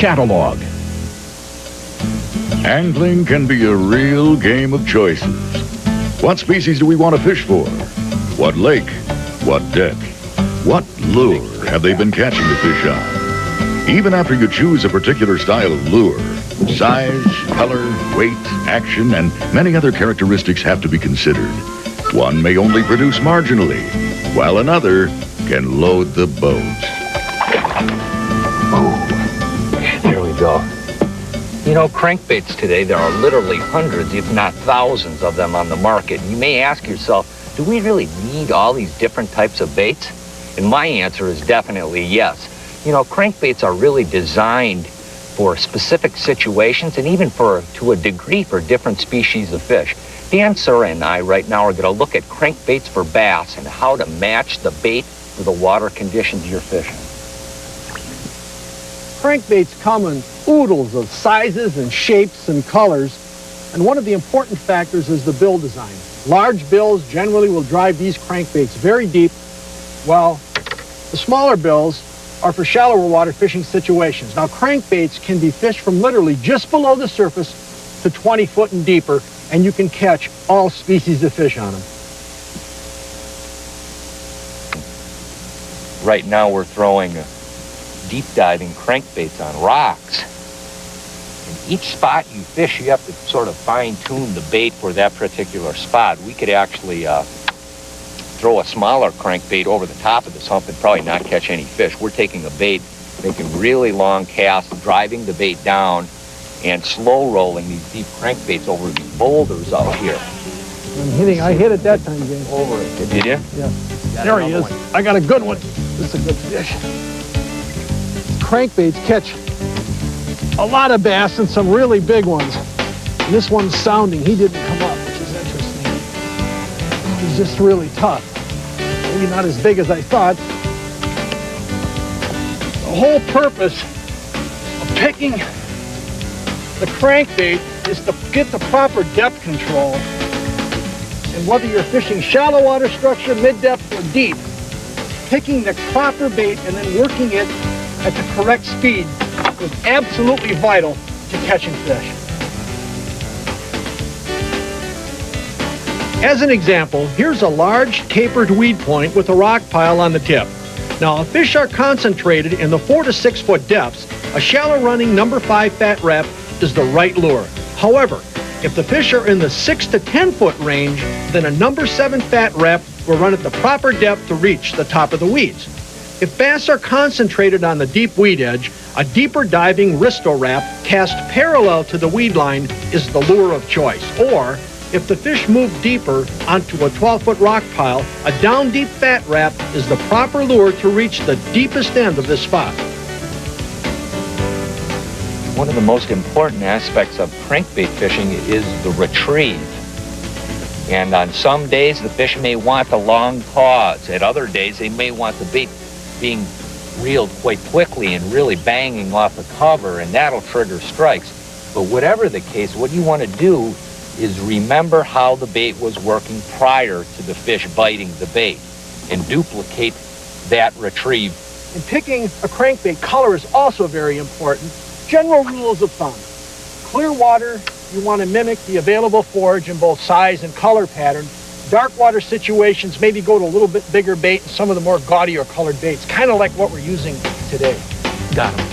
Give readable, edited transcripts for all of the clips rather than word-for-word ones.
catalog. Angling can be a real game of choices. What species do we want to fish for? What lake? What depth? What lure have they been catching the fish on? Even after you choose a particular style of lure, size, color, weight, action, and many other characteristics have to be considered. One may only produce marginally, while another can load the boat. Oh, there we go. You know, crankbaits today, there are literally hundreds, if not thousands of them on the market. You may ask yourself, do we really need all these different types of baits? And my answer is definitely yes. You know, crankbaits are really designed for specific situations and even to a degree for different species of fish. Dan Sura and I right now are going to look at crankbaits for bass and how to match the bait for the water conditions you're fishing. Crankbaits come in oodles of sizes and shapes and colors, and one of the important factors is the bill design. Large bills generally will drive these crankbaits very deep, while the smaller bills are for shallower water fishing situations. Now, crankbaits can be fished from literally just below the surface to 20 foot and deeper, and you can catch all species of fish on them. Right now we're throwing deep diving crankbaits on rocks. And each spot you fish, you have to sort of fine tune the bait for that particular spot. We could actually throw a smaller crankbait over the top of this hump and probably not catch any fish. We're taking a bait, making really long casts, driving the bait down, and slow rolling these deep crankbaits over these boulders out here. I hit it that time, James. Over it. Did you? Yeah. There he is. I got a good one. This is a good fish. Crankbaits catch a lot of bass and some really big ones. And this one's sounding. He didn't come up, which is interesting. He's just really tough. Maybe not as big as I thought. The whole purpose of picking the crankbait is to get the proper depth control. And whether you're fishing shallow water structure, mid-depth, or deep, picking the proper bait and then working it at the correct speed is absolutely vital to catching fish. As an example, here's a large tapered weed point with a rock pile on the tip. Now, if fish are concentrated in the 4 to 6 foot depths, a shallow running number 5 fat rep is the right lure. However, if the fish are in the 6 to 10 foot range, then a number 7 fat rep will run at the proper depth to reach the top of the weeds. If bass are concentrated on the deep weed edge, a deeper diving Risto wrap cast parallel to the weed line is the lure of choice. Or, if the fish move deeper onto a 12-foot rock pile, a down deep fat wrap is the proper lure to reach the deepest end of this spot. One of the most important aspects of crankbait fishing is the retrieve. And on some days, the fish may want a long pause. At other days, they may want the bait being reeled quite quickly and really banging off the cover, and that'll trigger strikes. But whatever the case, what you want to do is remember how the bait was working prior to the fish biting the bait and duplicate that retrieve. In picking a crankbait, color is also very important. General rules of thumb. Clear water, you want to mimic the available forage in both size and color pattern. Dark water situations, maybe go to a little bit bigger bait and some of the more gaudier colored baits, kind of like what we're using today. Got him.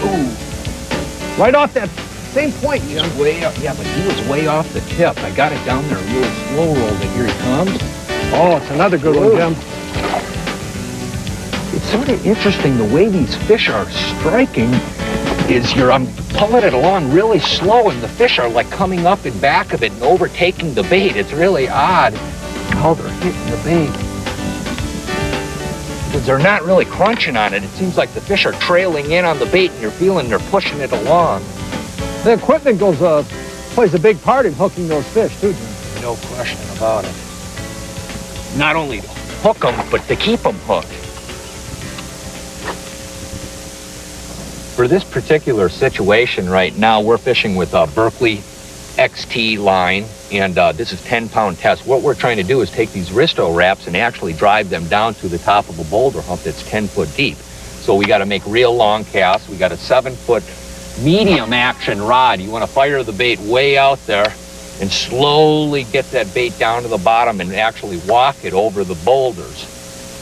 Ooh. Right off that same point, He was way up, yeah, but he was way off the tip. I got it down there really slow rolled it. Here he comes. Oh, it's another good one, Jim. It's sort of interesting the way these fish are striking is I'm pulling it along really slow and the fish are like coming up in back of it and overtaking the bait. It's really odd how they're hitting the bait. Because they're not really crunching on it. It seems like the fish are trailing in on the bait and you're feeling they're pushing it along. The equipment plays a big part in hooking those fish, too, Jim. No question about it. Not only to hook them, but to keep them hooked. For this particular situation right now, we're fishing with a Berkley XT line, and this is 10-pound test. What we're trying to do is take these Risto wraps and actually drive them down to the top of a boulder hump that's 10 foot deep. So we got to make real long casts. We got a 7-foot medium action rod. You want to fire the bait way out there and slowly get that bait down to the bottom and actually walk it over the boulders.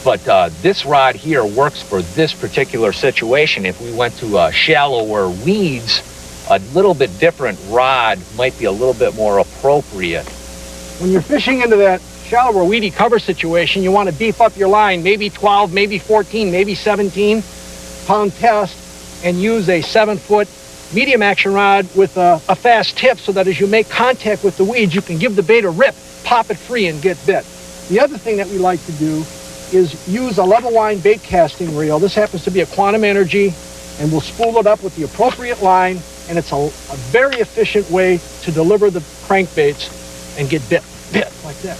But this rod here works for this particular situation. If we went to shallower weeds, a little bit different rod might be a little bit more appropriate. When you're fishing into that shallower weedy cover situation, you want to beef up your line, maybe 12, maybe 14, maybe 17 pound test, and use a 7-foot medium action rod with a fast tip so that as you make contact with the weeds, you can give the bait a rip, pop it free, and get bit. The other thing that we like to do is use a level line bait casting reel. This happens to be a Quantum Energy, and we'll spool it up with the appropriate line, and it's a very efficient way to deliver the crankbaits and get bit like that.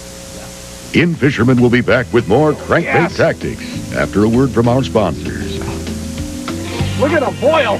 In Fisherman will be back with more crankbait tactics after a word from our sponsors. Look at them boil.